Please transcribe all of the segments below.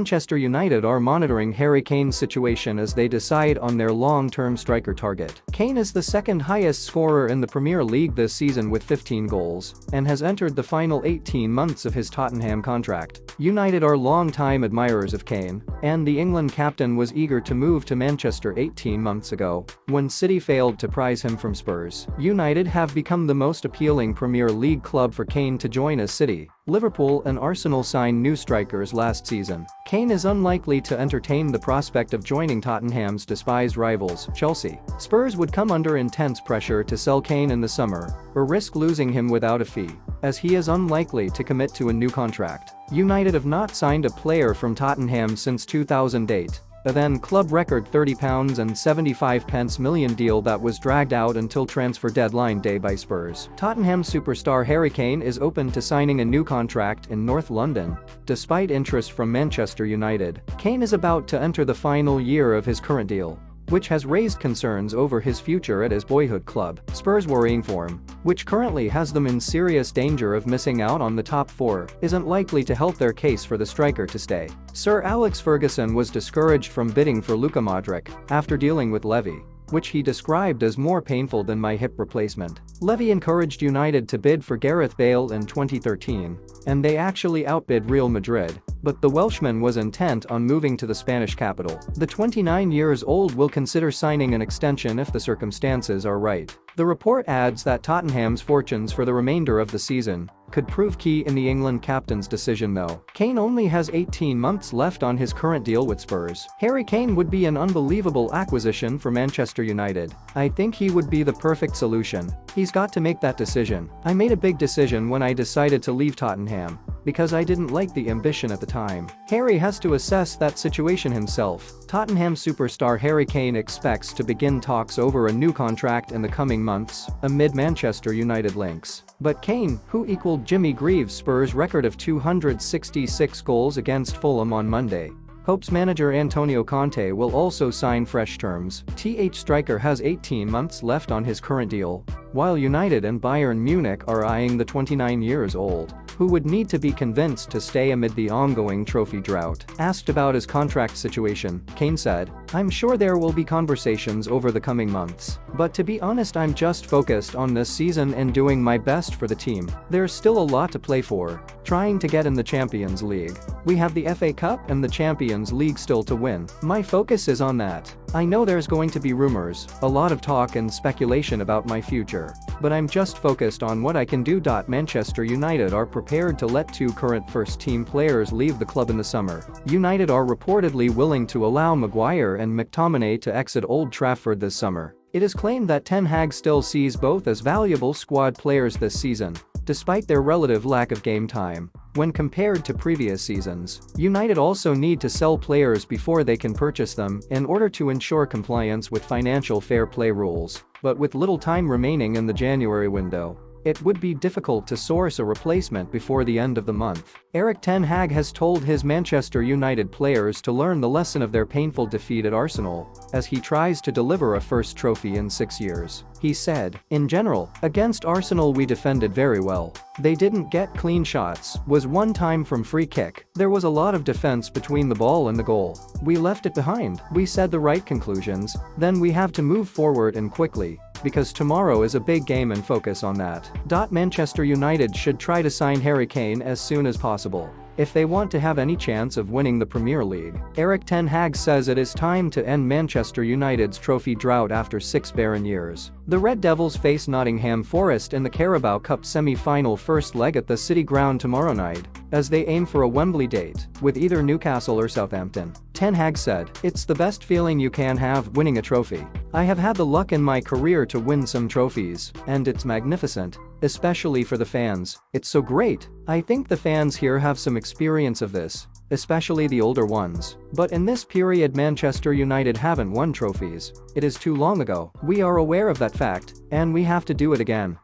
Manchester United are monitoring Harry Kane's situation as they decide on their long-term striker target. Kane is the second highest scorer in the Premier League this season with 15 goals and has entered the final 18 months of his Tottenham contract. United are long-time admirers of Kane, and the England captain was eager to move to Manchester 18 months ago when City failed to prize him from Spurs. United have become the most appealing Premier League club for Kane to join as City, Liverpool and Arsenal signed new strikers last season. Kane is unlikely to entertain the prospect of joining Tottenham's despised rivals, Chelsea. Spurs would come under intense pressure to sell Kane in the summer or risk losing him without a fee, as he is unlikely to commit to a new contract. United have not signed a player from Tottenham since 2008. A then club record £30.75 million deal that was dragged out until transfer deadline day by Spurs. Tottenham superstar Harry Kane is open to signing a new contract in North London, despite interest from Manchester United. Kane is about to enter the final year of his current deal, which has raised concerns over his future at his boyhood club. Spurs' worrying form, which currently has them in serious danger of missing out on the top four, isn't likely to help their case for the striker to stay. Sir Alex Ferguson was discouraged from bidding for Luka Modric after dealing with Levy, which he described as more painful than my hip replacement. Levy encouraged United to bid for Gareth Bale in 2013, and they actually outbid Real Madrid, but the Welshman was intent on moving to the Spanish capital. The 29 years old will consider signing an extension if the circumstances are right. The report adds that Tottenham's fortunes for the remainder of the season could prove key in the England captain's decision though. Kane only has 18 months left on his current deal with Spurs. Harry Kane would be an unbelievable acquisition for Manchester United. I think he would be the perfect solution. He's got to make that decision. I made a big decision when I decided to leave Tottenham, because I didn't like the ambition at the time. Harry has to assess that situation himself. Tottenham superstar Harry Kane expects to begin talks over a new contract in the coming months, amid Manchester United links. But Kane, who equaled Jimmy Greaves' Spurs record of 266 goals against Fulham on Monday, hopes manager Antonio Conte will also sign fresh terms. Striker has 18 months left on his current deal, while United and Bayern Munich are eyeing the 29 years old, who would need to be convinced to stay amid the ongoing trophy drought. Asked about his contract situation, Kane said, "I'm sure there will be conversations over the coming months, but to be honest I'm just focused on this season and doing my best for the team. There's still a lot to play for, trying to get in the Champions League. We have the FA Cup and the Champions League still to win. My focus is on that. I know there's going to be rumors, a lot of talk and speculation about my future, but I'm just focused on what I can do." Manchester United are prepared to let two current first-team players leave the club in the summer. United are reportedly willing to allow Maguire and McTominay to exit Old Trafford this summer. It is claimed that Ten Hag still sees both as valuable squad players this season, despite their relative lack of game time when compared to previous seasons. United also need to sell players before they can purchase them in order to ensure compliance with financial fair play rules. But with little time remaining in the January window, it would be difficult to source a replacement before the end of the month. Erik Ten Hag has told his Manchester United players to learn the lesson of their painful defeat at Arsenal as he tries to deliver a first trophy in 6 years. He said, "In general, against Arsenal we defended very well. They didn't get clean shots, was one time from free kick. There was a lot of defense between the ball and the goal. We left it behind. We said the right conclusions, then we have to move forward and quickly, because tomorrow is a big game and focus on that." Manchester United should try to sign Harry Kane as soon as possible if they want to have any chance of winning the Premier League. Erik Ten Hag says it is time to end Manchester United's trophy drought after 6 barren years. The Red Devils face Nottingham Forest in the Carabao Cup semi-final first leg at the City Ground tomorrow night, as they aim for a Wembley date with either Newcastle or Southampton. Ten Hag said, "It's the best feeling you can have, winning a trophy. I have had the luck in my career to win some trophies, and it's magnificent, especially for the fans. It's so great. I think the fans here have some experience of this, especially the older ones. But in this period Manchester United haven't won trophies. It is too long ago. We are aware of that fact, and we have to do it again."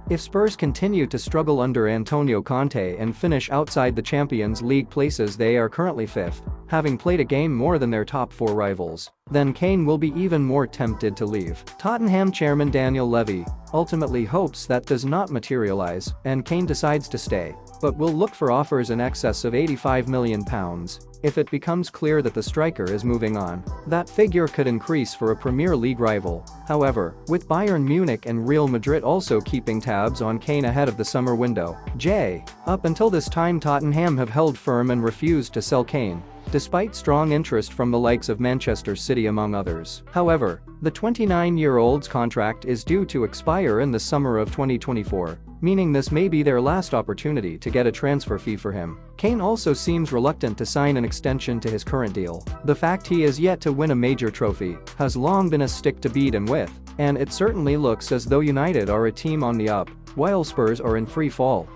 If Spurs continue to struggle under Antonio Conte and finish outside the Champions League places they are currently 5th, having played a game more than their top 4 rivals, then Kane will be even more tempted to leave. Tottenham chairman Daniel Levy ultimately hopes that does not materialize and Kane decides to stay. but will look for offers in excess of £85 million. If it becomes clear that the striker is moving on, that figure could increase for a Premier League rival. However, with Bayern Munich and Real Madrid also keeping tabs on Kane ahead of the summer window, up until this time Tottenham have held firm and refused to sell Kane, despite strong interest from the likes of Manchester City among others. However, the 29-year-old's contract is due to expire in the summer of 2024, meaning this may be their last opportunity to get a transfer fee for him. Kane also seems reluctant to sign an extension to his current deal. The fact he is yet to win a major trophy has long been a stick to beat him with, and it certainly looks as though United are a team on the up, while Spurs are in free fall.